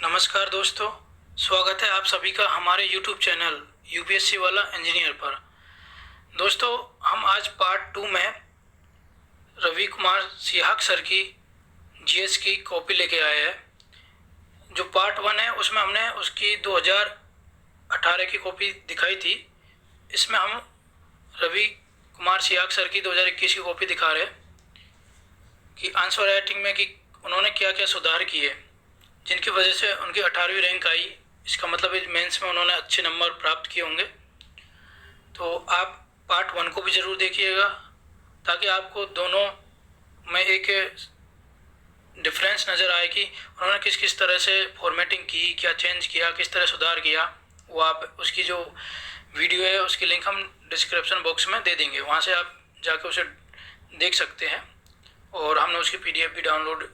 नमस्कार दोस्तों। स्वागत है आप सभी का हमारे YouTube चैनल यूपीएससी वाला इंजीनियर पर। दोस्तों, हम आज पार्ट 2 में रवि कुमार सिहाग सर की जीएस की कॉपी लेके आए हैं। जो पार्ट 1 है उसमें हमने उसकी 2018 की कॉपी दिखाई थी। इसमें हम रवि कुमार सिहाग सर की 2021 की कॉपी दिखा रहे हैं कि आंसर राइटिंग में कि उन्होंने क्या क्या सुधार किए जिनकी वजह से उनकी 18वीं रैंक आई। इसका मतलब है मेंस में उन्होंने अच्छे नंबर प्राप्त किए होंगे। तो आप पार्ट 1 को भी ज़रूर देखिएगा ताकि आपको दोनों में एक डिफरेंस नज़र आए कि उन्होंने किस किस तरह से फॉर्मेटिंग की, क्या चेंज किया, किस तरह सुधार किया। वो आप उसकी जो वीडियो है उसकी लिंक हम डिस्क्रिप्शन बॉक्स में दे देंगे, वहाँ से आप जाके उसे देख सकते हैं। और हमने उसकी पीडीएफ भी डाउनलोड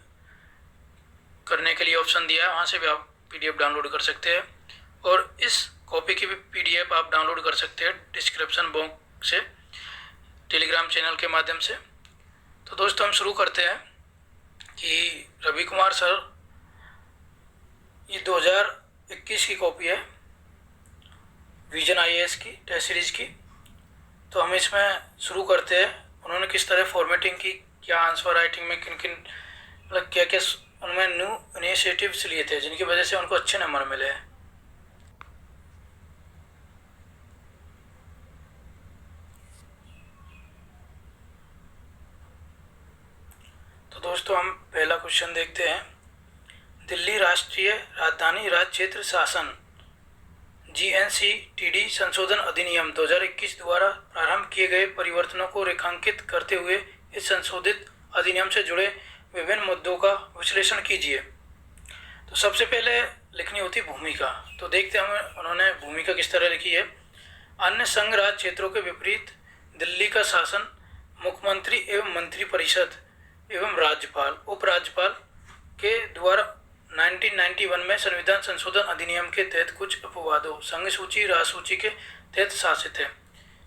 करने के लिए ऑप्शन दिया है, वहाँ से भी आप पीडीएफ डाउनलोड कर सकते हैं। और इस कॉपी की भी पीडीएफ आप डाउनलोड कर सकते हैं डिस्क्रिप्शन बॉक्स से, टेलीग्राम चैनल के माध्यम से। तो दोस्तों, हम शुरू करते हैं कि रवि कुमार सर, ये 2021 की कॉपी है विजन आईएएस की टेस्ट सीरीज की। तो हम इसमें शुरू करते हैं उन्होंने किस तरह फॉर्मेटिंग की, क्या आंसर राइटिंग में किन किन मतलब क्या क्या उनमें न्यू इनिशिएटिव्स लिए थे जिनकी वजह से उनको अच्छे नंबर मिले हैं। तो दोस्तों, हम पहला क्वेश्चन देखते हैं। दिल्ली राष्ट्रीय राजधानी राज्य क्षेत्र शासन जीएनसीटीडी संशोधन अधिनियम 2021 द्वारा प्रारंभ किए गए परिवर्तनों को रेखांकित करते हुए इस संशोधित अधिनियम से जुड़े विभिन्न मुद्दों का विश्लेषण कीजिए। तो सबसे पहले लिखनी होती भूमिका। तो देखते हैं हमें उन्होंने भूमिका किस तरह लिखी है। अन्य संघ राज्य क्षेत्रों के विपरीत दिल्ली का शासन मुख्यमंत्री एवं मंत्री परिषद एवं राज्यपाल उपराज्यपाल के द्वारा 1991 में संविधान संशोधन अधिनियम के तहत कुछ अपवादों संघ सूची राजसूची के तहत शासित है।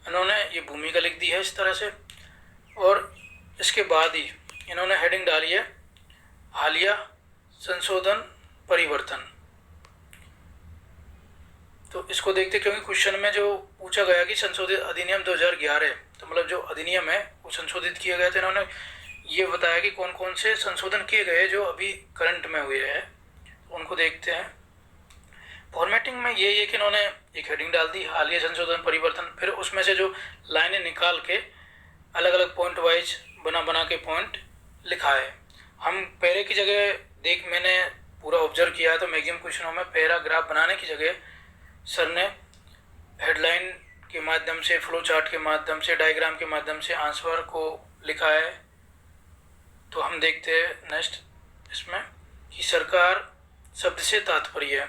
इन्होंने ये भूमिका लिख दी है इस तरह से। और इसके बाद ही इन्होंने हेडिंग डाली है हालिया संशोधन परिवर्तन। तो इसको देखते, क्योंकि क्वेश्चन में जो पूछा गया कि संशोधित अधिनियम 2011, तो मतलब जो अधिनियम है वो संशोधित किया गया था। इन्होंने ये बताया कि कौन कौन से संशोधन किए गए जो अभी करंट में हुए हैं, उनको देखते हैं। फॉर्मेटिंग में ये है कि इन्होंने एक हेडिंग डाल दी हालिया संशोधन परिवर्तन, फिर उसमें से जो लाइनें निकाल के अलग अलग पॉइंट वाइज बना के पॉइंट लिखा है। हम पैरे की जगह मैंने पूरा ऑब्जर्व किया है तो मैक्सिमम क्वेश्चनों में पैराग्राफ बनाने की जगह सर ने हेडलाइन के माध्यम से, फ्लो चार्ट के माध्यम से, डायग्राम के माध्यम से आंसर को लिखा है। तो हम देखते हैं नेक्स्ट इसमें कि सरकार शब्द से तात्पर्य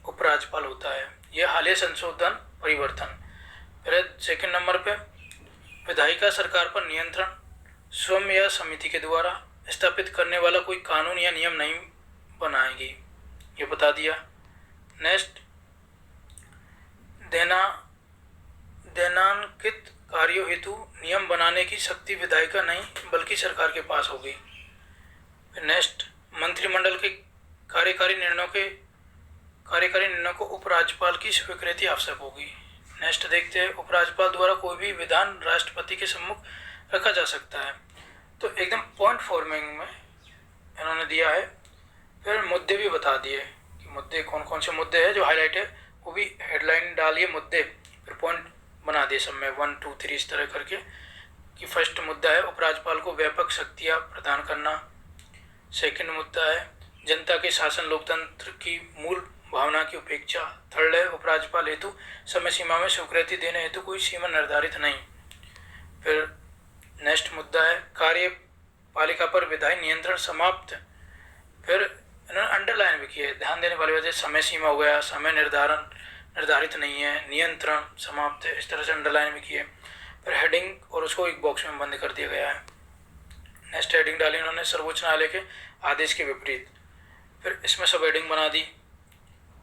उपराज्यपाल होता है। यह हालिया संशोधन परिवर्तन। फिर सेकंड नंबर पे विधायिका सरकार पर नियंत्रण स्वयं या समिति के द्वारा स्थापित करने वाला कोई कानून या नियम नहीं बनाएगी, ये बता दिया। नेक्स्ट, देनांकित कार्यों हेतु नियम बनाने की शक्ति विधायिका नहीं बल्कि सरकार के पास होगी। नेक्स्ट, मंत्रिमंडल के कार्यकारी निर्णयों को उपराज्यपाल की स्वीकृति आवश्यक होगी। नेक्स्ट देखते हैं, उपराज्यपाल द्वारा कोई भी विधान राष्ट्रपति के सम्मुख रखा जा सकता है। तो एकदम पॉइंट फॉर्मिंग में इन्होंने दिया है। फिर मुद्दे भी बता दिए कि मुद्दे कौन कौन से मुद्दे हैं जो हाईलाइट है, वो भी हेडलाइन डालिए मुद्दे, फिर पॉइंट बना दिए सब में 1 2 3 इस तरह करके। कि फर्स्ट मुद्दा है उपराज्यपाल को व्यापक शक्तियाँ प्रदान करना। सेकंड मुद्दा है जनता के शासन लोकतंत्र की मूल भावना की उपेक्षा। थर्ड है उपराज्यपाल हेतु समय सीमा में स्वीकृति देने हेतु कोई सीमा निर्धारित नहीं। फिर नेक्स्ट मुद्दा है कार्यपालिका पर विधायी नियंत्रण समाप्त। फिर इन्होंने अंडरलाइन भी किया है, ध्यान देने वाली वजह समय सीमा हो गया, समय निर्धारित नहीं है, नियंत्रण समाप्त है, इस तरह से अंडरलाइन भी किए। फिर हेडिंग और उसको एक बॉक्स में बंद कर दिया गया है। नेक्स्ट हेडिंग डाली उन्होंने सर्वोच्च न्यायालय के आदेश के विपरीत। फिर इसमें सब हेडिंग बना दी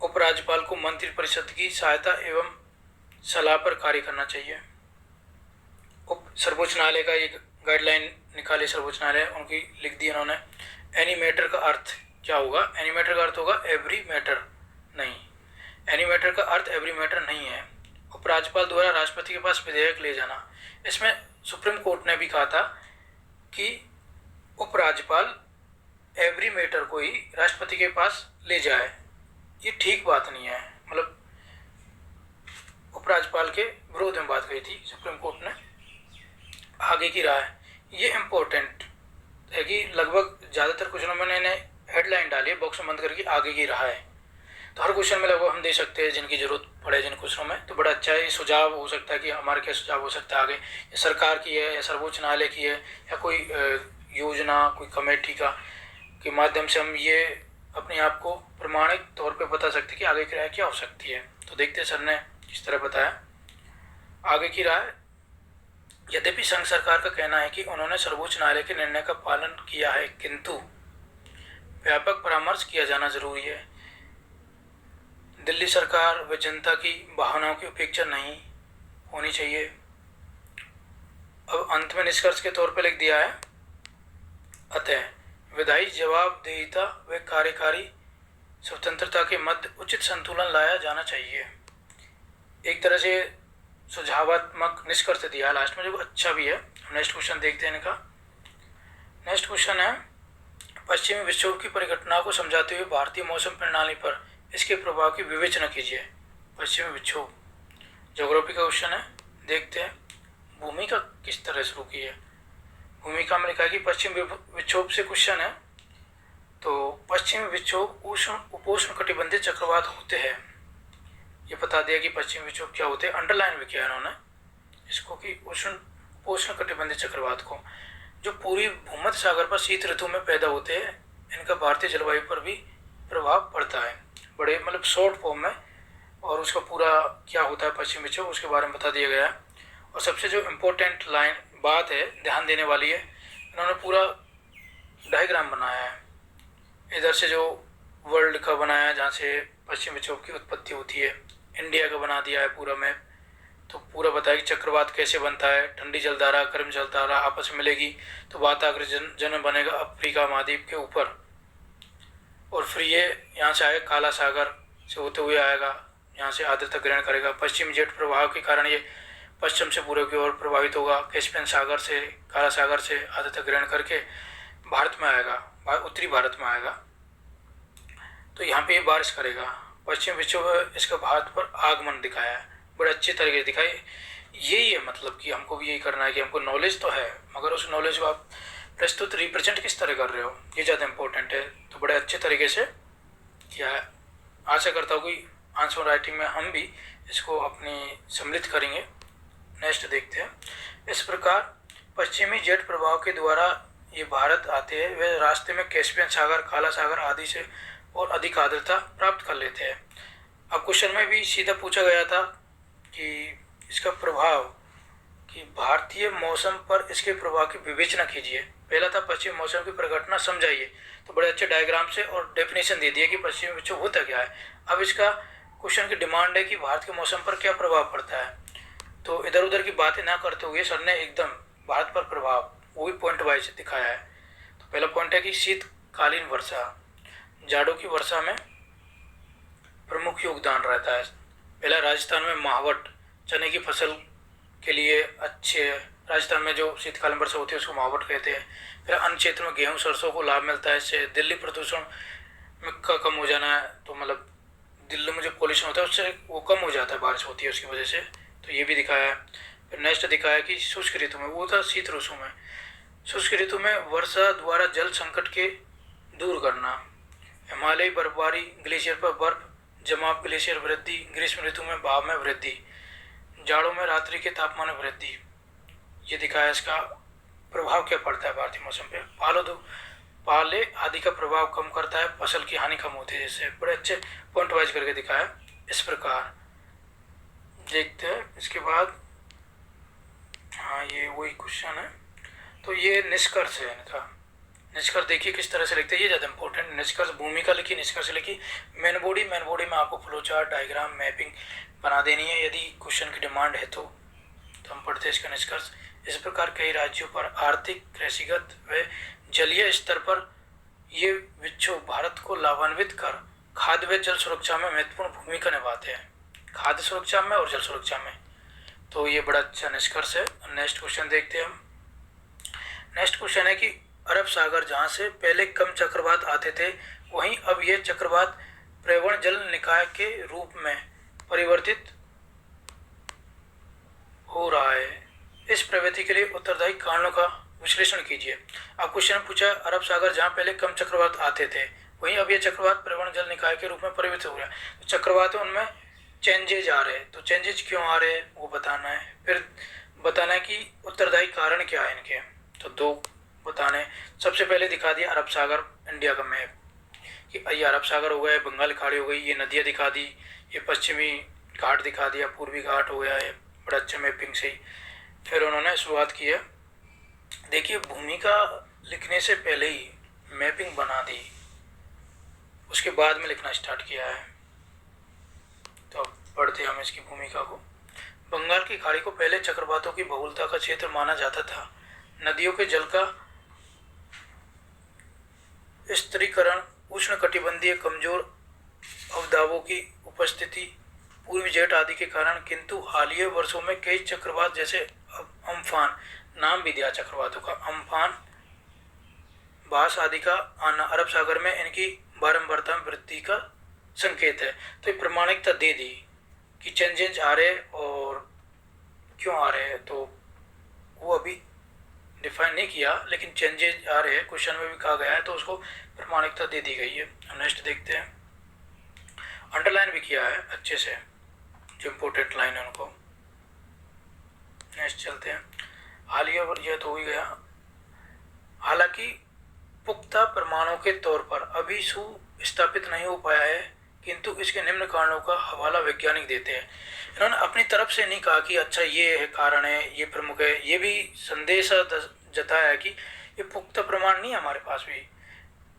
उपराज्यपाल को मंत्रिपरिषद की सहायता एवं सलाह पर कार्य करना चाहिए। सर्वोच्च न्यायालय का एक गाइडलाइन निकाली सर्वोच्च न्यायालय, उनकी लिख दी उन्होंने। एनी मैटर का अर्थ क्या होगा, एनी मैटर का अर्थ होगा एवरी मैटर, नहीं, एनी मैटर का अर्थ एवरी मैटर नहीं है। उपराज्यपाल द्वारा राष्ट्रपति के पास विधेयक ले जाना, इसमें सुप्रीम कोर्ट ने भी कहा था कि उपराज्यपाल एवरी मैटर को ही राष्ट्रपति के पास ले जाए, ये ठीक बात नहीं है। मतलब उपराज्यपाल के विरोध में बात कही थी सुप्रीम कोर्ट ने। आगे की राय, ये इम्पोर्टेंट है कि लगभग ज़्यादातर क्वेश्चनों में मैंने हेडलाइन डाली है, बॉक्स में बंद करके आगे की राय है, तो हर क्वेश्चन में लगभग हम दे सकते हैं जिनकी जरूरत पड़े जिन क्वेश्चनों में, तो बड़ा अच्छा है। सुझाव हो सकता है कि हमारे क्या सुझाव हो सकता है आगे, ये सरकार की है या सर्वोच्च न्यायालय की है या कोई योजना, कोई कमेटी का के माध्यम से हम ये अपने आप को प्रमाणिक तौर पे बता सकते हैं कि आगे की राय क्या हो सकती है। तो देखते हैं सर ने किस तरह बताया। आगे की राय, यद्यपि संघ सरकार का कहना है कि उन्होंने सर्वोच्च न्यायालय के निर्णय का पालन किया है, किंतु व्यापक परामर्श किया जाना जरूरी है। दिल्ली सरकार व जनता की भावनाओं की उपेक्षा नहीं होनी चाहिए। अब अंत में निष्कर्ष के तौर पर लिख दिया है, अतः विधायी जवाबदेहिता व कार्यकारी स्वतंत्रता के मध्य उचित संतुलन लाया जाना चाहिए। एक तरह से सुझावात्मक निष्कर्ष दिया लास्ट में, जो अच्छा भी है। नेक्स्ट क्वेश्चन देखते हैं इनका। नेक्स्ट क्वेश्चन है, पश्चिमी विक्षोभ की परिघटनाओं को समझाते हुए भारतीय मौसम प्रणाली पर इसके प्रभाव की विवेचना कीजिए। पश्चिमी विक्षोभ ज्योग्राफी का क्वेश्चन है, देखते हैं। भूमिका किस तरह शुरू की है, भूमिका में लिखा है कि पश्चिम विक्षोभ से क्वेश्चन है, तो पश्चिमी विक्षोभ उष्ण उपोष्ण कटिबंधीय चक्रवात होते हैं। ये बता दिया कि पश्चिमी विक्षोभ क्या होते हैं, अंडरलाइन भी किया इन्होंने इसको कि उष्ण उपोष्ण कटिबंधीय चक्रवात को, जो पूरी भूमध्य सागर पर शीत ऋतु में पैदा होते हैं, इनका भारतीय जलवायु पर भी प्रभाव पड़ता है, बड़े मतलब शॉर्ट फॉर्म में। और उसका पूरा क्या होता है पश्चिमी विक्षोभ, उसके बारे में बता दिया गया है। और सबसे जो इम्पोर्टेंट लाइन बात है ध्यान देने वाली है, इन्होंने पूरा डायग्राम बनाया है। इधर से जो वर्ल्ड का बनाया है जहाँ से पश्चिमी विक्षोभ की उत्पत्ति होती है, इंडिया का बना दिया है पूरा मैप, तो पूरा बताया कि चक्रवात कैसे बनता है, ठंडी जलधारा गर्म जलधारा आपस में मिलेगी तो वातावरण जन बनेगा अफ्रीका महाद्वीप के ऊपर, और फिर ये यहाँ से आएगा काला सागर से होते हुए आएगा, यहाँ से आर्द्रता ग्रहण करेगा। पश्चिमी जेट प्रभाव के कारण ये पश्चिम से पूर्व की ओर प्रभावित होगा, कैस्पियन सागर से काला सागर से आर्द्रता ग्रहण करके भारत में आएगा, उत्तरी भारत में आएगा, तो यहाँ पे ये बारिश करेगा। पश्चिम विक्षोभ इसका भारत पर आगमन दिखाया है, बड़े अच्छे तरीके से दिखाई। यही है मतलब कि हमको भी यही करना है कि हमको नॉलेज तो है, मगर उस नॉलेज को आप प्रस्तुत रिप्रेजेंट किस तरह कर रहे हो, ये ज़्यादा इंपॉर्टेंट है। तो बड़े अच्छे तरीके से किया है। आशा करता हूँ कि आंसर राइटिंग में हम भी इसको अपनी सम्मिलित करेंगे। नेक्स्ट देखते हैं। इस प्रकार पश्चिमी जेट प्रभाव के द्वारा ये भारत आते हैं, वे रास्ते में कैस्पियन सागर काला सागर आदि से और अधिक आर्द्रता प्राप्त कर लेते हैं। अब क्वेश्चन में भी सीधा पूछा गया था कि इसका प्रभाव, कि भारतीय मौसम पर इसके प्रभाव की विवेचना कीजिए। पहला था पश्चिमी मौसम की परिघटना समझाइए, तो बड़े अच्छे डायग्राम से और डेफिनेशन दे दिया कि पश्चिमी विक्षोभ होता क्या है। अब इसका क्वेश्चन की डिमांड है कि भारत के मौसम पर क्या प्रभाव पड़ता है, तो इधर उधर की बातें ना करते हुए सर ने एकदम भारत पर प्रभाव वो भी पॉइंट वाइज दिखाया है। तो पहला पॉइंट है कि शीतकालीन वर्षा, जाड़ों की वर्षा में प्रमुख योगदान रहता है। पहला राजस्थान में मावट चने की फसल के लिए अच्छे है, राजस्थान में जो शीतकालीन वर्षा होती है उसको मावट कहते हैं। फिर अन्य क्षेत्र में गेहूं सरसों को लाभ मिलता है इससे। दिल्ली प्रदूषण में का कम हो जाना है, तो मतलब दिल्ली में जो पॉल्यूशन होता है उससे वो कम हो जाता है, बारिश होती है उसकी वजह से, तो ये भी दिखाया है। फिर नेक्स्ट दिखाया कि शुष्क ऋतु में, वो था शीत ऋतु में, शुष्क ऋतु में वर्षा द्वारा जल संकट के दूर करना, हिमालयी बर्फबारी, ग्लेशियर पर बर्फ जमाव, ग्लेशियर वृद्धि, ग्रीष्म ऋतु में भाप में वृद्धि, जाड़ों में रात्रि के तापमान में वृद्धि, ये दिखाया इसका प्रभाव क्या पड़ता है भारतीय मौसम पे। पाले आदि का प्रभाव कम करता है, फसल की हानि कम होती है, जैसे बड़े अच्छे पॉइंट वाइज करके दिखाया इस प्रकार। देखते हैं इसके बाद, हाँ ये वही क्वेश्चन है, तो ये निष्कर्ष है इनका। निष्कर्ष देखिए किस तरह से लिखते हैं, ये ज़्यादा इंपॉर्टेंट। निष्कर्ष भूमिका लिखी, निष्कर्ष लिखी, मेन बॉडी में आपको फ्लो चार्ट डायग्राम मैपिंग बना देनी है यदि क्वेश्चन की डिमांड है तो हम पढ़ते हैं इसका निष्कर्ष। इस प्रकार कई राज्यों पर आर्थिक, कृषिगत व जलीय स्तर पर ये विक्षोभ भारत को लाभान्वित कर खाद्य व जल सुरक्षा में महत्वपूर्ण भूमिका निभाते हैं, खाद्य सुरक्षा में और जल सुरक्षा में। तो ये बड़ा अच्छा निष्कर्ष है। नेक्स्ट क्वेश्चन देखते हैं हम। नेक्स्ट क्वेश्चन है कि अरब सागर जहाँ से पहले कम चक्रवात आते थे, वहीं अब ये चक्रवात प्रवण जल निकाय के रूप में परिवर्तित हो रहा है। इस प्रवृत्ति के लिए उत्तरदायी कारणों का विश्लेषण कीजिए। अब क्वेश्चन पूछा, अरब सागर जहाँ पहले कम चक्रवात आते थे, वहीं अब ये चक्रवात प्रवण जल निकाय के रूप में परिवर्तित हो गया। तो चक्रवात है उनमें चेंजेज आ रहे हैं, तो चेंजेज क्यों आ रहे हैं वो बताना है। फिर बताना है कि उत्तरदायी कारण क्या है इनके, तो दो बताने। सबसे पहले दिखा दिया अरब सागर इंडिया का मैप कि ये अरब सागर हो गया, बंगाल खाड़ी हो गई, ये नदियाँ दिखा दी, ये पश्चिमी घाट दिखा दिया, पूर्वी घाट हो गया है, बड़ा अच्छा मैपिंग से ही। फिर उन्होंने शुरुआत की है, देखिए भूमिका लिखने से पहले ही मैपिंग बना दी, उसके बाद में लिखना स्टार्ट किया है। तो पढ़ते हम इसकी भूमिका को। बंगाल की खाड़ी को पहले चक्रवातों की बहुलता का क्षेत्र माना जाता था। नदियों के जल का स्थिरीकरण, उष्णकटिबंधीय कमजोर अवदाबों की उपस्थिति, पूर्वी जेट आदि के कारण, किंतु हालिया वर्षों में कई चक्रवात जैसे अम्फान, नाम भी दिया चक्रवातों का, अम्फान, बास आदि का आना अरब सागर में इनकी बारंबारता में वृद्धि का संकेत है। तो ये प्रमाणिकता दे दी कि चेंजेस आ रहे और क्यों आ रहे हैं, तो वो अभी डिफाइन नहीं किया, लेकिन चेंजेस आ रहे हैं, क्वेश्चन में भी कहा गया है, तो उसको प्रमाणिकता दे दी गई है। नेक्स्ट देखते हैं, अंडरलाइन भी किया है अच्छे से, जो इम्पोर्टेंट लाइन है उनको। नेक्स्ट चलते हैं, हालिया यह तो हो ही गया। हालांकि पुख्ता प्रमाणों के तौर पर अभी सुस्थापित नहीं हो पाया है, किंतु इसके निम्न कारणों का हवाला वैज्ञानिक देते हैं। इन्होंने अपनी तरफ से नहीं कहा कि अच्छा ये है कारण है, ये प्रमुख है, ये भी संदेश जताया है कि ये पुख्ता प्रमाण नहीं है हमारे पास भी,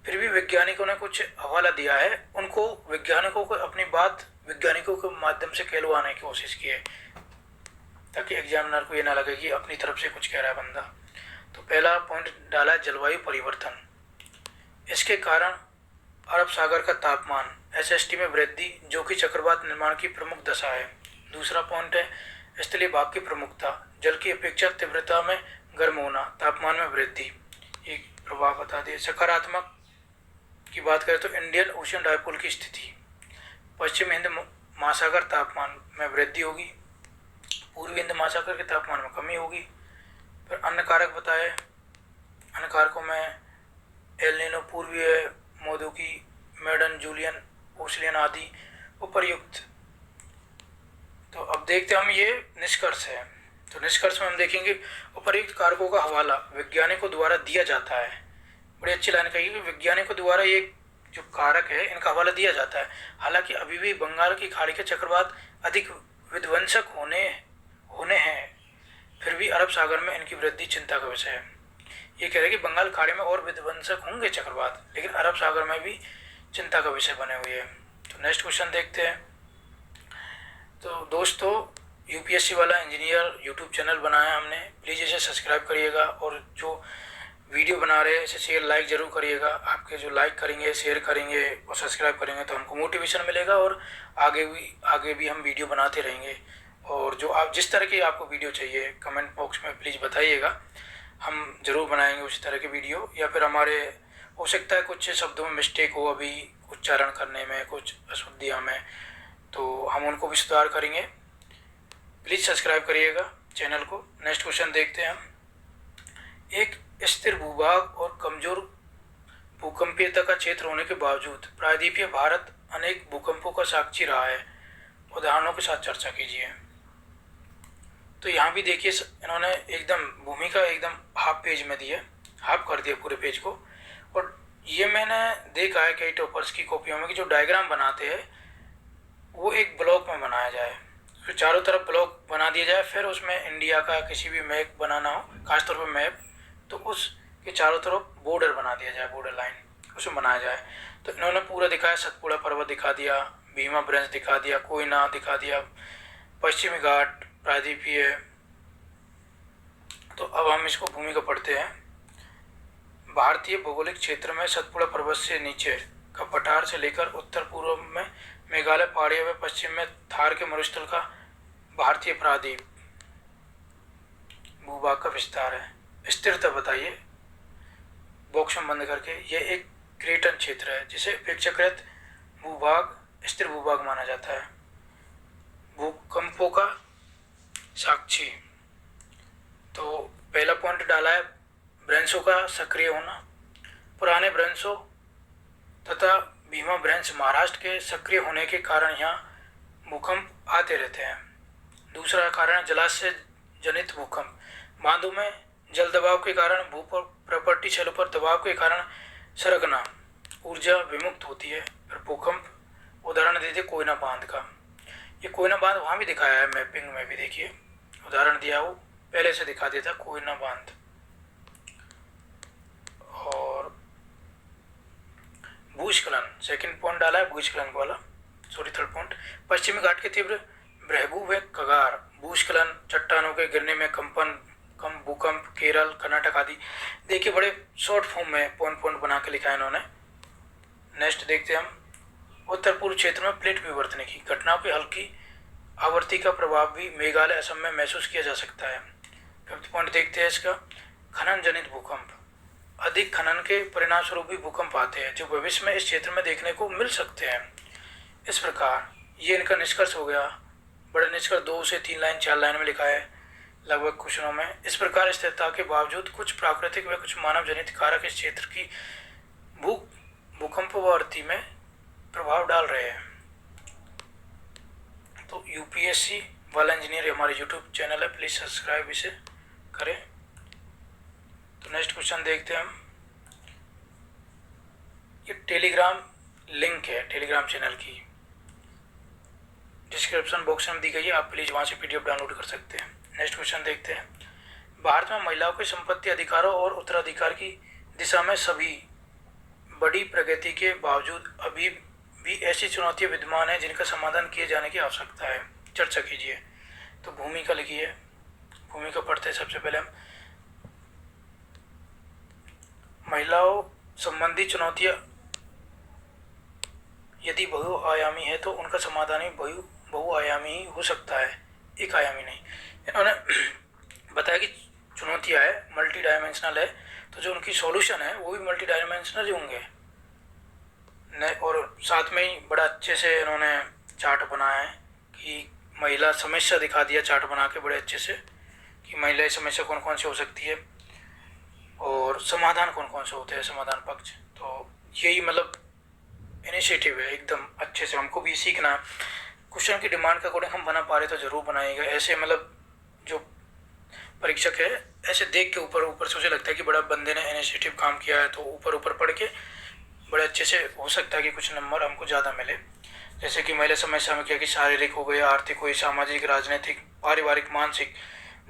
फिर भी वैज्ञानिकों ने कुछ हवाला दिया है, उनको वैज्ञानिकों को अपनी बात वैज्ञानिकों के माध्यम से कहलवाने की कोशिश की है, ताकि एग्जामिनर को ये ना लगे कि अपनी तरफ से कुछ कह रहा है बंदा। तो पहला पॉइंट डाला जलवायु परिवर्तन, इसके कारण अरब सागर का तापमान SST में वृद्धि, जो कि चक्रवात निर्माण की प्रमुख दशा है। दूसरा पॉइंट है स्थलीय भाग की प्रमुखता, जल की अपेक्षा तीव्रता में गर्म होना, तापमान में वृद्धि, एक प्रभाव बता दिए। सकारात्मक की बात करें तो इंडियन ओशन डायपोल की स्थिति, पश्चिम हिंद महासागर तापमान में वृद्धि होगी, पूर्वी हिंद महासागर के तापमान में कमी होगी। फिर अन्य कारक बताए, अन्य कारकों में एल नीनो, पूर्वीय मोदुकी, मेडन, जूलियन, ओसलियन आदि उपर्युक्त। तो अब देखते हैं हम, ये निष्कर्ष है। तो निष्कर्ष में हम देखेंगे उपर्युक्त कारकों का हवाला वैज्ञानिकों द्वारा दिया जाता है। बड़ी अच्छी लाइन कही कि वैज्ञानिकों द्वारा ये जो कारक है इनका हवाला दिया जाता है। हालांकि अभी भी बंगाल की खाड़ी के चक्रवात अधिक विध्वंसक होने हैं, फिर भी अरब सागर में इनकी वृद्धि चिंता का विषय है। ये कह रहे हैं कि बंगाल खाड़ी में और विध्वंसक होंगे चक्रवात, लेकिन अरब सागर में भी चिंता का विषय बने हुए हैं। तो नेक्स्ट क्वेश्चन देखते हैं। तो दोस्तों, UPSC वाला इंजीनियर यूट्यूब चैनल बनाया हमने, प्लीज़ इसे सब्सक्राइब करिएगा, और जो वीडियो बना रहे हैं इसे शेयर लाइक ज़रूर करिएगा। आपके जो लाइक करेंगे, शेयर करेंगे और सब्सक्राइब करेंगे तो हमको मोटिवेशन मिलेगा, और आगे भी हम वीडियो बनाते रहेंगे। और जो आप जिस तरह की आपको वीडियो चाहिए कमेंट बॉक्स में प्लीज़ बताइएगा, हम ज़रूर बनाएंगे उसी तरह की वीडियो। या फिर हमारे हो सकता है कुछ शब्दों में मिस्टेक हो, अभी उच्चारण करने में कुछ अशुद्धियाँ में, तो हम उनको भी सुधार करेंगे। प्लीज़ सब्सक्राइब करिएगा चैनल को। नेक्स्ट क्वेश्चन देखते हैं हम। एक स्थिर भूभाग और कमजोर भूकंपीयता का क्षेत्र होने के बावजूद प्रायद्वीपीय भारत अनेक भूकंपों का साक्षी रहा है, उदाहरणों के साथ चर्चा कीजिए। तो यहाँ भी देखिए इन्होंने एकदम भूमिका एकदम हाफ पेज में दी है, हाफ कर दिया पूरे पेज को। और ये मैंने देखा है कई टॉपर्स की कॉपियों में कि जो डायग्राम बनाते हैं वो एक ब्लॉक में बनाया जाए, फिर चारों तरफ ब्लॉक बना दिया जाए, फिर उसमें इंडिया का किसी भी मैप बनाना हो, खासतौर पर मैप, तो उसके चारों तरफ बॉर्डर बना दिया जाए, बॉर्डर लाइन उसमें बनाया जाए। तो इन्होंने पूरा दिखाया, सतपुड़ा पर्वत दिखा दिया, भीमा ब्रेंच दिखा दिया, कोयना दिखा दिया, पश्चिमी घाट, प्रायद्वीपीय। तो अब हम इसको भूमि को पढ़ते हैं। भारतीय भौगोलिक क्षेत्र में सतपुड़ा पर्वत से नीचे का पठार से लेकर उत्तर पूर्व में मेघालय पहाड़ियों में, पश्चिम में थार के मरुस्थल का भारतीय प्रायद्वीप भूभाग का विस्तार है। स्थिरता बताइए बॉक्स में बंद करके। यह एक क्रेटन क्षेत्र है जिसे अपेक्षाकृत भूभाग स्थिर भूभाग माना जाता है। भूकंपों का साक्षी, तो पहला पॉइंट डाला है ब्रेंसों का सक्रिय होना। पुराने ब्रेंसों तथा भीमा ब्रेंस महाराष्ट्र के सक्रिय होने के कारण यहाँ भूकंप आते रहते हैं। दूसरा कारण जलाशय जनित भूकंप। बांधों में जल दबाव के कारण भू प्रॉपर्टी शैलों पर दबाव के कारण सरकना ऊर्जा विमुक्त होती है। फिर भूकंप उदाहरण देते कोयना बांध का। ये कोयना बांध वहाँ भी दिखाया है मैपिंग में भी, देखिए उदाहरण दिया, वो पहले से दिखा देता कोयना बांध। और भूस्खलन, सेकंड पॉइंट डाला है भूस्खलन वाला, सॉरी थर्ड पॉइंट। पश्चिमी घाट के तीव्र भृगु व कगार, भूस्खलन, चट्टानों के गिरने में कंपन, कम भूकंप, केरल, कर्नाटक आदि। देखिए बड़े शॉर्ट फॉर्म में पॉइंट पॉइंट बना के लिखा है इन्होंने। नेक्स्ट देखते हैं हम उत्तर पूर्व क्षेत्र में प्लेट विवर्तन की घटनाओं की हल्की आवृत्ति का प्रभाव भी मेघालय असम में महसूस किया जा सकता है। फिफ्थ पॉइंट देखते हैं इसका, खनन जनित भूकंप। अधिक खनन के परिणाम स्वरूप भी भूकंप आते हैं जो भविष्य में इस क्षेत्र में देखने को मिल सकते हैं। इस प्रकार ये इनका निष्कर्ष हो गया। बड़ा निष्कर्ष 2 से 3 लाइन 4 लाइन में लिखा है लगभग क्वेश्चनों में। इस प्रकार स्थिरता के बावजूद कुछ प्राकृतिक व कुछ मानव जनित कारक इस क्षेत्र की भूकंपवर्ती में प्रभाव डाल रहे हैं। तो यूपीएससी वाला इंजीनियर हमारे यूट्यूब चैनल है, प्लीज़ सब्सक्राइब इसे करें। तो नेक्स्ट क्वेश्चन देखते हैं हम। ये टेलीग्राम लिंक है टेलीग्राम चैनल की, डिस्क्रिप्शन बॉक्स में दी गई है, आप प्लीज़ वहाँ से पीडीएफ डाउनलोड कर सकते हैं। नेक्स्ट क्वेश्चन देखते हैं। भारत में महिलाओं के संपत्ति अधिकारों और उत्तराधिकार की दिशा में सभी बड़ी प्रगति के बावजूद अभी भी ऐसी चुनौतियां विद्यमान हैं जिनका समाधान किए जाने की आवश्यकता है। चर्चा कीजिए। तो भूमिका लिखिए। भूमिका पढ़ते हैं सबसे पहले हम। महिलाओं संबंधी चुनौतियां यदि बहुआयामी है तो उनका समाधान भी बहुआयामी ही हो सकता है, एक आयामी नहीं। इन्होंने बताया कि चुनौतियां है, मल्टी डायमेंशनल है, तो जो उनकी सॉल्यूशन है वो भी मल्टी डायमेंशनल ही होंगे। और साथ में ही बड़ा अच्छे से इन्होंने चार्ट बनाया है कि महिला समस्या दिखा दिया चार्ट बना के बड़े अच्छे से कि महिला समस्या कौन कौन सी हो सकती है और समाधान कौन कौन से होते हैं, समाधान पक्ष। तो यही मतलब इनिशिएटिव है एकदम अच्छे से, हमको भी सीखना है। क्वेश्चन की डिमांड के अकॉर्डिंग हम बना पा रहे तो ज़रूर बनाएगा। ऐसे मतलब जो परीक्षक है ऐसे देख के ऊपर से उसे लगता है कि बड़ा बंदे ने इनिशिएटिव काम किया है, तो ऊपर पढ़ के बड़े अच्छे से हो सकता है कि कुछ नंबर हमको ज़्यादा मिले। जैसे कि महिला समस्या में क्या कि शारीरिक हो गई, आर्थिक हुई, सामाजिक, राजनीतिक, पारिवारिक, मानसिक,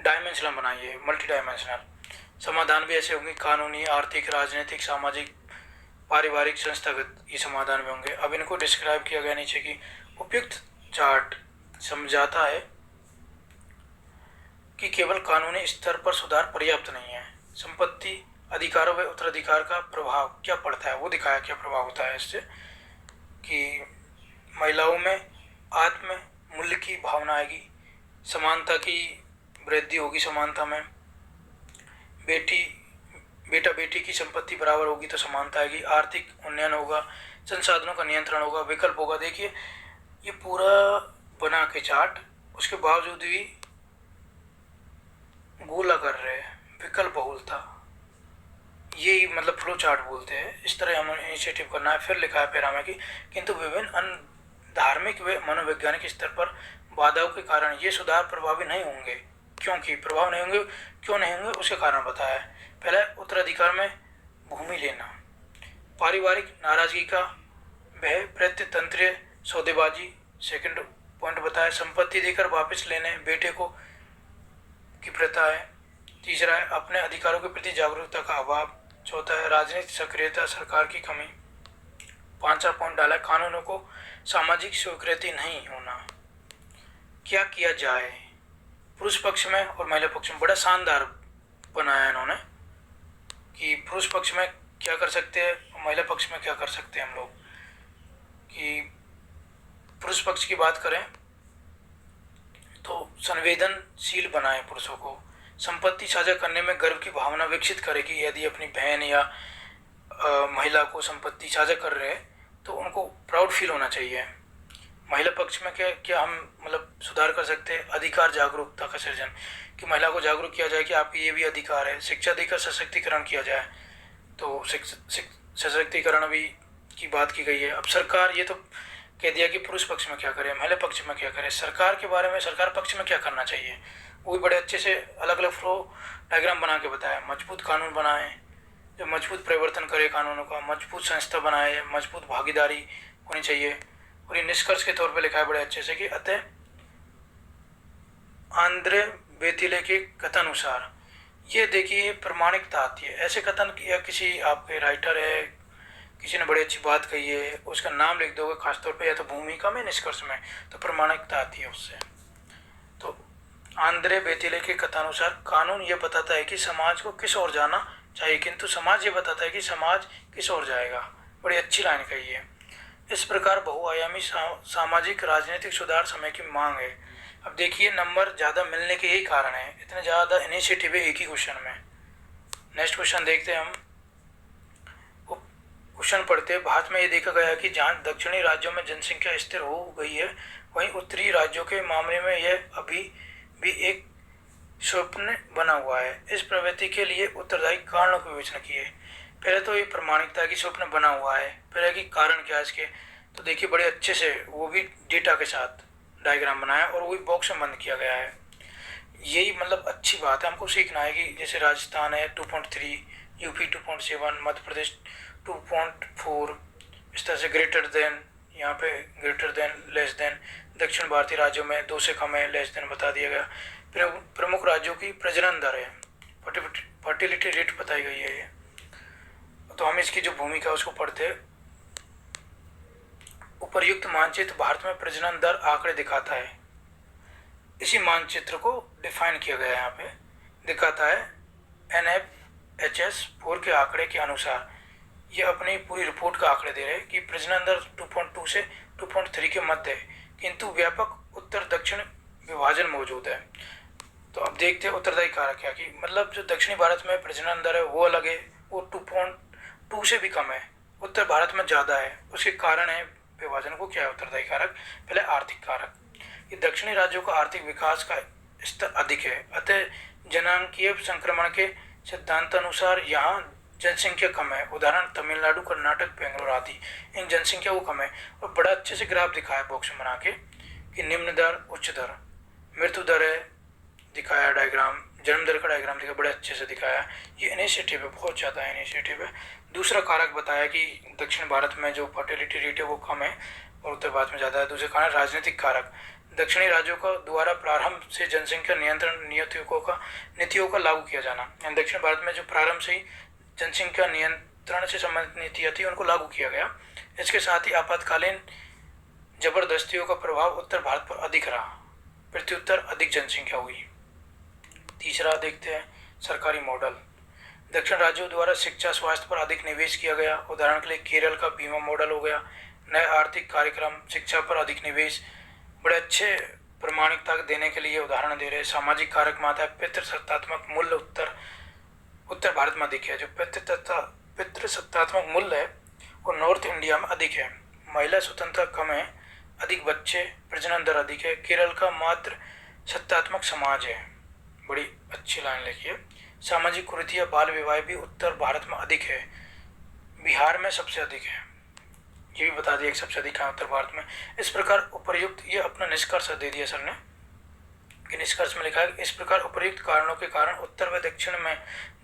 डायमेंशनल बनाइए, मल्टी डायमेंशनल। समाधान भी ऐसे होंगे कानूनी, आर्थिक, राजनीतिक, सामाजिक, पारिवारिक, संस्थागत, ये समाधान भी होंगे। अब इनको डिस्क्राइब किया गया नीचे कि उपयुक्त चार्ट समझाता है कि केवल कानूनी स्तर पर सुधार पर्याप्त नहीं है। संपत्ति अधिकारों व उत्तराधिकार का प्रभाव क्या पड़ता है वो दिखाया, क्या प्रभाव होता है इससे कि महिलाओं में आत्म मूल्य की भावना आएगी, समानता की वृद्धि होगी, समानता में बेटा बेटी की संपत्ति बराबर होगी तो समानता आएगी, आर्थिक उन्नयन होगा, संसाधनों का नियंत्रण होगा, विकल्प होगा। देखिए ये पूरा बना के चार्ट, उसके बावजूद भी गोला कर रहे हैं, विकल्प बहुलता, यही मतलब फ्लो चार्ट बोलते हैं। इस तरह हमें इनिशिएटिव करना है। फिर लिखा है पैरा में कि किंतु विभिन्न अन्य धार्मिक व मनोवैज्ञानिक स्तर पर बाधाओं के कारण ये सुधार प्रभावी नहीं होंगे। क्योंकि प्रभाव नहीं होंगे, क्यों नहीं होंगे उसके कारण बताया है। पहला उत्तराधिकार में भूमि लेना, पारिवारिक नाराजगी का भय, प्रत्यतंत्रीय सौदेबाजी। सेकंड पॉइंट बताया संपत्ति देकर वापस लेने बेटे को की प्रथा है। तीसरा है अपने अधिकारों के प्रति जागरूकता का अभाव। चौथा है राजनीतिक सक्रियता, सरकार की कमी। पांचवा पॉइंट डाला है कानूनों को सामाजिक स्वीकृति नहीं होना। क्या किया जाए, पुरुष पक्ष में और महिला पक्ष में बड़ा शानदार बनाया इन्होंने। कि पुरुष पक्ष में क्या कर सकते हैं और महिला पक्ष में क्या कर सकते हैं हम लोग। कि पुरुष पक्ष की बात करें तो संवेदनशील बनाएं पुरुषों को, संपत्ति साझा करने में गर्व की भावना विकसित करें कि यदि अपनी बहन या महिला को संपत्ति साझा कर रहे हैं तो उनको प्राउड फील होना चाहिए। महिला पक्ष में क्या क्या हम मतलब सुधार कर सकते हैं, अधिकार जागरूकता का सृजन, कि महिला को जागरूक किया जाए कि आपके ये भी अधिकार है। शिक्षा देकर सशक्तिकरण किया जाए, तो सशक्तिकरण भी की बात की गई है। अब सरकार ये तो कह दिया कि पुरुष पक्ष में क्या करे, महिला पक्ष में क्या करे, सरकार के बारे में सरकार पक्ष में क्या करना चाहिए वो भी बड़े अच्छे से अलग अलग फ्लो डायग्राम बना के बताया। मजबूत कानून बनाए जो मजबूत परिवर्तन करे कानूनों का, मजबूत संस्था बनाए, मजबूत भागीदारी होनी चाहिए। और ये निष्कर्ष के तौर पे लिखा है बड़े अच्छे से कि अतः आंद्रे बेतिले के कथानुसार, ये देखिए प्रमाणिकता आती है। ऐसे कथन या किसी आपके राइटर है, किसी ने बड़ी अच्छी बात कही है, उसका नाम लिख दोगे खासतौर पे या तो भूमिका में निष्कर्ष में, तो प्रमाणिकता आती है उससे। तो आंद्रे बेतिले के कथानुसार कानून ये बताता है कि समाज को किस ओर जाना चाहिए, किंतु समाज ये बताता है कि समाज किस ओर जाएगा। बड़ी अच्छी लाइन कही है। इस प्रकार बहुआयामी सामाजिक राजनीतिक सुधार समय की मांग है। अब देखिए नंबर ज़्यादा मिलने के यही कारण है, इतने ज़्यादा इनिशिएटिव है एक ही क्वेश्चन में। नेक्स्ट क्वेश्चन देखते हैं हम। क्वेश्चन पढ़ते हैं। भारत में ये देखा गया कि जहाँ दक्षिणी राज्यों में जनसंख्या स्थिर हो गई है, वहीं उत्तरी राज्यों के मामले में यह अभी भी एक स्वप्न बना हुआ है। इस प्रवृत्ति के लिए उत्तरदायी कारणों की विवेचना की है। पहले तो ये प्रमाणिकता की स्वप्न बना हुआ है, पहले की कारण क्या है इसके, तो देखिए बड़े अच्छे से वो भी डेटा के साथ डायग्राम बनाया और वो भी बॉक्स में बंद किया गया है। यही मतलब अच्छी बात है, हमको सीखना है कि जैसे राजस्थान है 2.3, यूपी 2.7, मध्य प्रदेश 2.4, इस तरह से ग्रेटर देन, यहाँ पे ग्रेटर देन, लेस देन, दक्षिण भारतीय राज्यों में 2 से कम है, लेस देन बता दिया गया। प्रमुख राज्यों की प्रजनन दर है, फर्टिलिटी रेट बताई गई है। तो हम इसकी जो भूमिका है उसको पढ़ते हैं। उपर्युक्त मानचित्र भारत में प्रजनन दर आंकड़े दिखाता है। इसी मानचित्र को डिफाइन किया गया है, यहाँ पे दिखाता है NFHS 4 के आंकड़े के अनुसार। ये अपनी पूरी रिपोर्ट का आंकड़े दे रहे हैं कि प्रजनन दर 2.2 से 2.3 के मध्य है, किंतु व्यापक उत्तर दक्षिण विभाजन मौजूद है। तो अब देखते हैं उत्तरदायी कारक क्या, कि मतलब जो दक्षिणी भारत में प्रजनन दर है वो अलग है, वो 2.2 से भी कम है, उत्तर भारत में ज़्यादा है। उसके कारण है विभाजन को क्या है उत्तरदायी कारक। पहले आर्थिक कारक, कि दक्षिणी राज्यों का आर्थिक विकास का स्तर अधिक है, अतः जनांकीय संक्रमण के सिद्धांतानुसार यहाँ जनसंख्या कम है। उदाहरण तमिलनाडु, कर्नाटक, बेंगलोर आदि, इन जनसंख्या वो कम है। और बड़ा अच्छे से ग्राफ दिखाया बॉक्स में बना के कि निम्न दर, उच्च दर, मृत्यु दर है दिखाया डायग्राम, जन्म दर का डायग्राम दिखाया, बड़े अच्छे से दिखाया। ये इनिशिएटिव है, बहुत ज़्यादा इनिशिएटिव है। दूसरा कारक बताया कि दक्षिण भारत में जो फर्टिलिटी रेट है वो कम है और उत्तर भारत में ज़्यादा है। दूसरे कारण राजनीतिक कारक, दक्षिणी राज्यों का द्वारा प्रारंभ से जनसंख्या नियंत्रण नीतियों का लागू किया जाना। दक्षिण भारत में जो प्रारंभ से ही जनसंख्या नियंत्रण से संबंधित नीतियाँ थी उनको लागू किया गया। इसके साथ ही आपातकालीन जबरदस्तियों का प्रभाव उत्तर भारत पर अधिक रहा, प्रत्युत्तर अधिक जनसंख्या हुई। तीसरा देखते हैं सरकारी मॉडल। दक्षिण राज्यों द्वारा शिक्षा स्वास्थ्य पर अधिक निवेश किया गया। उदाहरण के लिए केरल का बीमा मॉडल हो गया। नए आर्थिक कार्यक्रम, शिक्षा पर अधिक निवेश, बड़े अच्छे प्रमाणिकता देने के लिए उदाहरण दे रहे। सामाजिक कारक में आता है पितृसत्तात्मक मूल्य उत्तर भारत में अधिक है। जो पितृसत्तात्मक मूल्य है वो नॉर्थ इंडिया में अधिक है। महिला स्वतंत्रता कम है, अधिक बच्चे, प्रजनन दर अधिक है। केरल का मात्र सत्तात्मक समाज है, बड़ी अच्छी लाइन लिखी है। सामाजिक कुरीतियाँ, बाल विवाह भी उत्तर भारत में अधिक है, बिहार में सबसे अधिक है, ये भी बता दिया कि सबसे अधिक है उत्तर भारत में। इस प्रकार उपर्युक्त, ये अपना निष्कर्ष दे दिया सर ने कि निष्कर्ष में लिखा है इस प्रकार उपर्युक्त कारणों के कारण उत्तर व दक्षिण में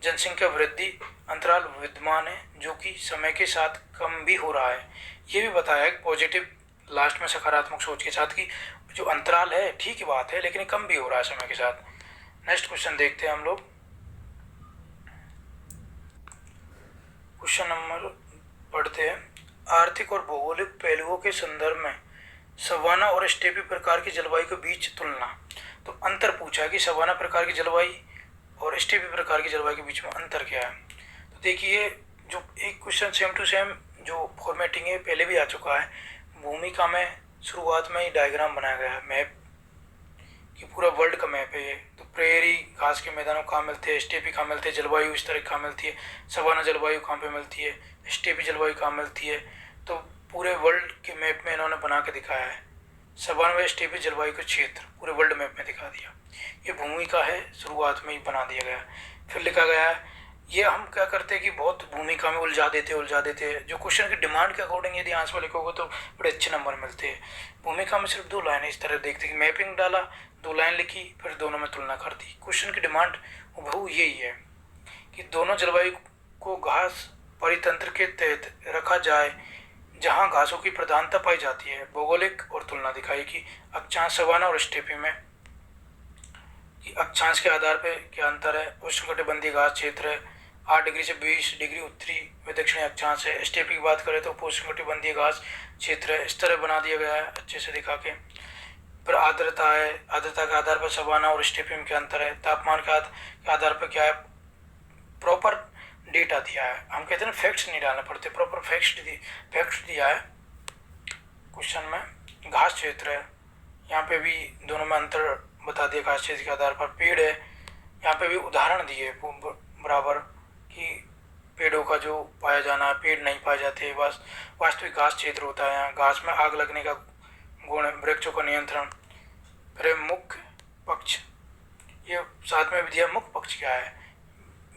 जनसंख्या वृद्धि अंतराल विद्यमान है, जो कि समय के साथ कम भी हो रहा है। ये भी बताया है पॉजिटिव लास्ट में सकारात्मक सोच के साथ कि जो अंतराल है ठीक ही बात है, लेकिन कम भी हो रहा है समय के साथ। नेक्स्ट क्वेश्चन देखते हैं हम लोग। क्वेश्चन नंबर पढ़ते हैं। आर्थिक और भौगोलिक पहलुओं के संदर्भ में सवाना और स्टेपी प्रकार की जलवायु के बीच तुलना। तो अंतर पूछा है कि सवाना प्रकार की जलवायु और स्टेपी प्रकार की जलवायु के बीच में अंतर क्या है। देखिए, जो एक क्वेश्चन सेम टू सेम जो फॉर्मेटिंग है पहले भी आ चुका है। भूमिका में शुरुआत में ही डायग्राम बनाया गया है, मैप कि पूरा वर्ल्ड का मैप है ये। तो प्रेयरी घास के मैदानों कहाँ मिलते हैं, स्टेपी कहाँ मिलते हैं, जलवायु इस तरह कहाँ मिलती है, सवाना जलवायु कहाँ पे मिलती है, स्टेपी जलवायु कहाँ मिलती है। तो पूरे वर्ल्ड के मैप में इन्होंने बना के दिखाया है। सवाना व स्टेपी जलवायु का क्षेत्र पूरे वर्ल्ड मैप में दिखा दिया। ये भूमिका है, शुरुआत में ही बना दिया गया। फिर लिखा गया है, ये हम क्या करते हैं कि बहुत भूमिका में उलझा देते हैं। जो क्वेश्चन की डिमांड के अकॉर्डिंग यदि आंसर लिखोगे तो बड़े अच्छे नंबर मिलते हैं। भूमिका में सिर्फ 2 लाइन इस तरह देखते हैं कि मैपिंग डाला, 2 लाइन लिखी, फिर दोनों में तुलना कर दी। क्वेश्चन की डिमांड हूबहू यही है कि दोनों जलवायु को घास परितंत्र के तहत रखा जाए जहां घासों की प्रधानता पाई जाती है। भौगोलिक और तुलना दिखाई कि अक्षांश सवाना और स्टेपी में कि अक्षांश के आधार पर क्या अंतर है। उष्णकटिबंधीय घास क्षेत्र है 8 डिग्री से 20 डिग्री उत्तरी व दक्षिणी अक्षांश है। स्टेपी की बात करें तो उष्णकटिबंधीय घास क्षेत्र है। इस तरह बना दिया गया है अच्छे से दिखा के। फिर आर्द्रता है, आर्द्रता के आधार पर सवाना और स्टेपी में क्या अंतर है। तापमान के आधार पर क्या है, प्रॉपर डेटा दिया है। हम कहते हैं ना फैक्ट्स नहीं डालने पड़ते, प्रॉपर फैक्ट्स दिया है क्वेश्चन में। घास क्षेत्र है, यहाँ पे भी दोनों में अंतर बता दिया घास क्षेत्र के आधार पर। पेड़ है, यहाँ पे भी उदाहरण दिए बराबर कि पेड़ों का जो पाया जाना है, पेड़ नहीं पाए जाते, बस वास्तविक घास क्षेत्र होता है। यहाँ घास में आग लगने का गुण है, वृक्षों का नियंत्रण। फिर मुख्य पक्ष, ये साथ में भी दिया मुख्य पक्ष क्या है।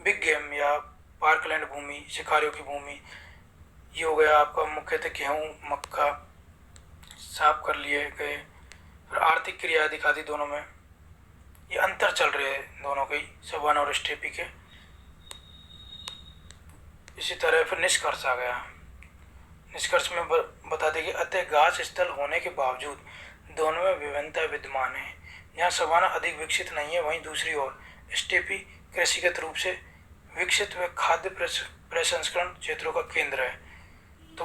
बिग गेम या पार्कलैंड भूमि, शिकारियों की भूमि, ये हो गया आपका मुख्यतः गेहूँ मक्का साफ कर लिए गए। फिर आर्थिक क्रिया दिखा दी दोनों में, ये अंतर चल रहे हैं दोनों के, सवाना और स्टेपी के। इसी तरह फिर निष्कर्ष आ गया। निष्कर्ष में बता दें कि अतः घास स्थल होने के बावजूद दोनों में विभिन्नता विद्यमान है। यहाँ सवाना अधिक विकसित नहीं है, वहीं दूसरी ओर स्टेपी कृषिगत रूप से विकसित व खाद्य प्रसंस्करण क्षेत्रों का केंद्र है। तो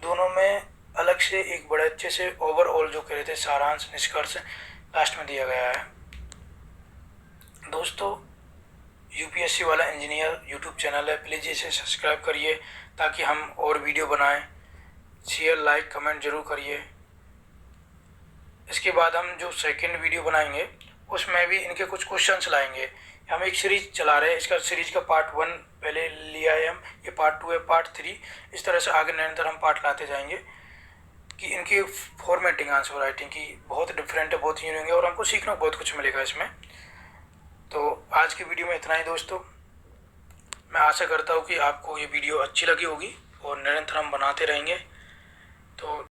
दोनों में अलग से एक बड़े अच्छे से ओवरऑल जो कह रहे थे सारांश निष्कर्ष लास्ट में दिया गया है। दोस्तों, यूपीएससी वाला इंजीनियर यूट्यूब चैनल है, प्लीज़ इसे सब्सक्राइब करिए ताकि हम और वीडियो बनाएं। शेयर लाइक कमेंट जरूर करिए। इसके बाद हम जो सेकंड वीडियो बनाएंगे उसमें भी इनके कुछ क्वेश्चंस लाएंगे। हम एक सीरीज चला रहे हैं, इसका सीरीज का पार्ट 1 पहले लिया है हम, ये पार्ट 2 है, पार्ट 3 इस तरह से आगे निरंतर हम पार्ट लाते जाएंगे कि इनकी फॉर्मेटिंग आंसर राइटिंग की बहुत डिफरेंट है, बहुत यूनिक है और हमको सीखना बहुत कुछ मिलेगा इसमें। तो आज की वीडियो में इतना ही दोस्तों। मैं आशा करता हूँ कि आपको ये वीडियो अच्छी लगी होगी और निरंतर हम बनाते रहेंगे। तो